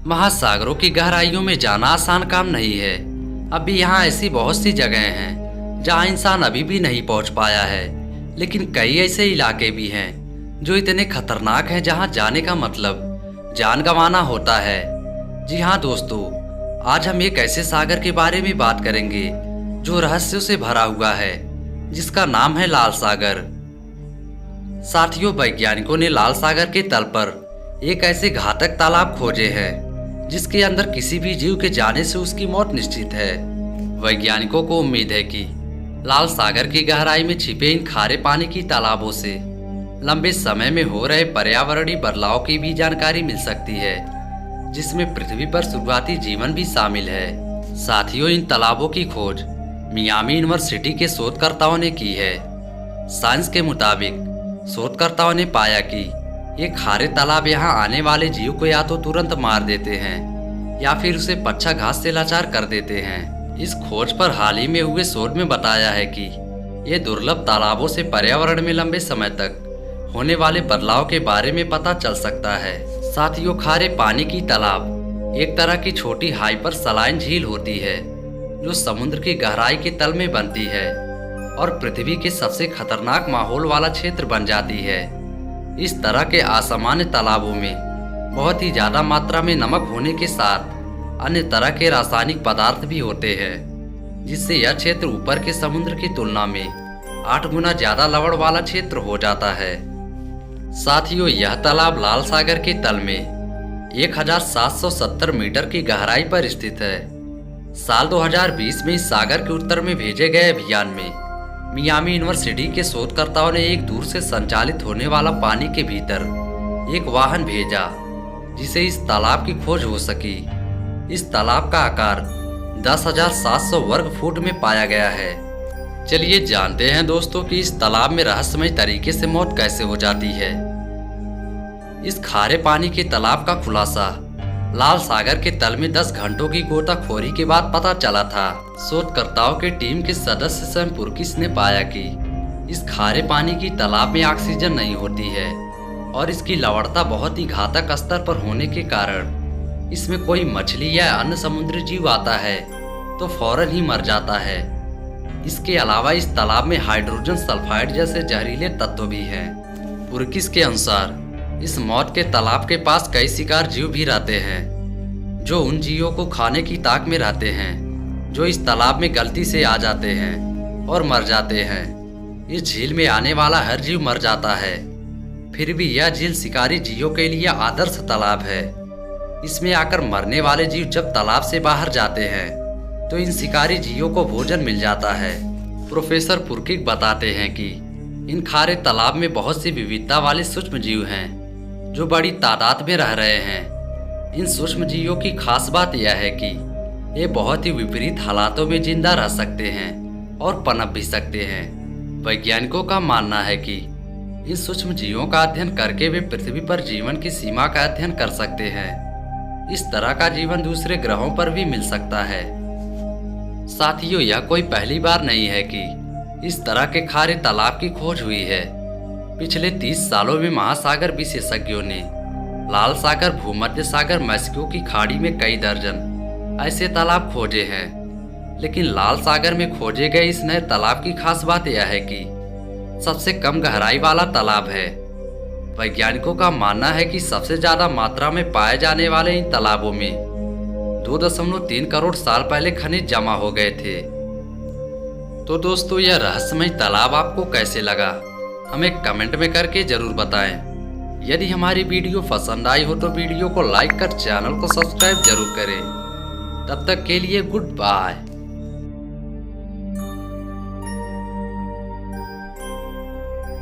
महासागरों की गहराइयों में जाना आसान काम नहीं है। अभी यहाँ ऐसी बहुत सी जगहें हैं जहाँ इंसान अभी भी नहीं पहुँच पाया है, लेकिन कई ऐसे इलाके भी हैं जो इतने खतरनाक हैं जहाँ जाने का मतलब जान गंवाना होता है। जी हाँ दोस्तों, आज हम एक ऐसे सागर के बारे में बात करेंगे जो रहस्यों से भरा हुआ है, जिसका नाम है लाल सागर। साथियों, वैज्ञानिकों ने लाल सागर के तल पर एक ऐसे घातक तालाब खोजे हैं जिसके अंदर किसी भी जीव के जाने से उसकी मौत निश्चित है। वैज्ञानिकों को उम्मीद है कि लाल सागर की गहराई में छिपे इन खारे पानी की तालाबों से लंबे समय में हो रहे पर्यावरणीय बदलाव की भी जानकारी मिल सकती है, जिसमें पृथ्वी पर शुरुआती जीवन भी शामिल है। साथियों, इन तालाबों की खोज मियामी यूनिवर्सिटी के शोधकर्ताओं ने की है। साइंस के मुताबिक शोधकर्ताओं ने पाया कि ये खारे तालाब यहाँ आने वाले जीव को या तो तुरंत मार देते हैं या फिर उसे पच्छा घास से लाचार कर देते हैं। इस खोज पर हाल ही में हुए शोध में बताया है कि ये दुर्लभ तालाबों से पर्यावरण में लंबे समय तक होने वाले बदलाव के बारे में पता चल सकता है। साथियों, खारे पानी की तालाब एक तरह की छोटी हाइपर सलाइन झील होती है जो समुद्र की गहराई के तल में बनती है और पृथ्वी के सबसे खतरनाक माहौल वाला क्षेत्र बन जाती है। इस तरह के असामान्य तालाबों में बहुत ही ज्यादा मात्रा में नमक होने के साथ अन्य तरह के रासायनिक पदार्थ भी होते हैं, जिससे यह क्षेत्र ऊपर के समुद्र की तुलना में 8 गुना ज्यादा लवण वाला क्षेत्र हो जाता है। साथियों, यह तालाब लाल सागर के तल में 1770 मीटर की गहराई पर स्थित है। साल 2020 में इस सागर के उत्तर में भेजे गए अभियान में मियामी यूनिवर्सिटी के शोधकर्ताओं ने एक दूर से संचालित होने वाला पानी के भीतर एक वाहन भेजा जिसे इस तालाब की खोज हो सकी। इस तालाब का आकार 10,700 वर्ग फुट में पाया गया है। चलिए जानते हैं दोस्तों कि इस तालाब में रहस्यमय तरीके से मौत कैसे हो जाती है। इस खारे पानी के तालाब का खुलासा लाल सागर के तल में 10 घंटों की गोताखोरी के बाद पता चला था। शोधकर्ताओं के टीम के सदस्य सैम पुर्किस ने पाया कि इस खारे पानी की तालाब में ऑक्सीजन नहीं होती है और इसकी लवणता बहुत ही घातक स्तर पर होने के कारण इसमें कोई मछली या अन्य समुद्री जीव आता है तो फौरन ही मर जाता है। इसके अलावा इस तालाब में हाइड्रोजन सल्फाइड जैसे जहरीले तत्व भी हैं। पुर्किस के अनुसार इस मौत के तालाब के पास कई शिकार जीव भी रहते हैं जो उन जीवों को खाने की ताक में रहते हैं जो इस तालाब में गलती से आ जाते हैं और मर जाते हैं। इस झील में आने वाला हर जीव मर जाता है, फिर भी यह झील शिकारी जीवों के लिए आदर्श तालाब है। इसमें आकर मरने वाले जीव जब तालाब से बाहर जाते हैं तो इन शिकारी जीवों को भोजन मिल जाता है। प्रोफेसर पुर्किक बताते हैं कि इन खारे तालाब में बहुत सी विविधता वाले सूक्ष्म जीव हैं जो बड़ी तादाद में रह रहे हैं। इन सूक्ष्म जीवों की खास बात यह है कि ये बहुत ही विपरीत हालातों में जिंदा रह सकते हैं और पनप भी सकते हैं। वैज्ञानिकों का मानना है कि इन सूक्ष्म जीवों का अध्ययन करके वे पृथ्वी पर जीवन की सीमा का अध्ययन कर सकते हैं। इस तरह का जीवन दूसरे ग्रहों पर भी मिल सकता है। साथियों, यह कोई पहली बार नहीं है कि इस तरह के खारे तालाब की खोज हुई है। पिछले 30 सालों में महासागर विशेषज्ञों ने लाल सागर, भूमध्य सागर, मैक्सिको की खाड़ी में कई दर्जन ऐसे तालाब खोजे हैं, लेकिन लाल सागर में खोजे गए इस नए तालाब की खास बात यह है कि सबसे कम गहराई वाला तालाब है। वैज्ञानिकों का मानना है कि सबसे ज्यादा मात्रा में पाए जाने वाले इन तालाबों में 2.3 करोड़ साल पहले खनिज जमा हो गए थे। तो दोस्तों, यह रहस्यमय तालाब आपको कैसे लगा, हमें कमेंट में करके जरूर बताएं। यदि हमारी वीडियो पसंद आई हो तो वीडियो को लाइक कर चैनल को सब्सक्राइब जरूर करें। तब तक के लिए गुड बाय।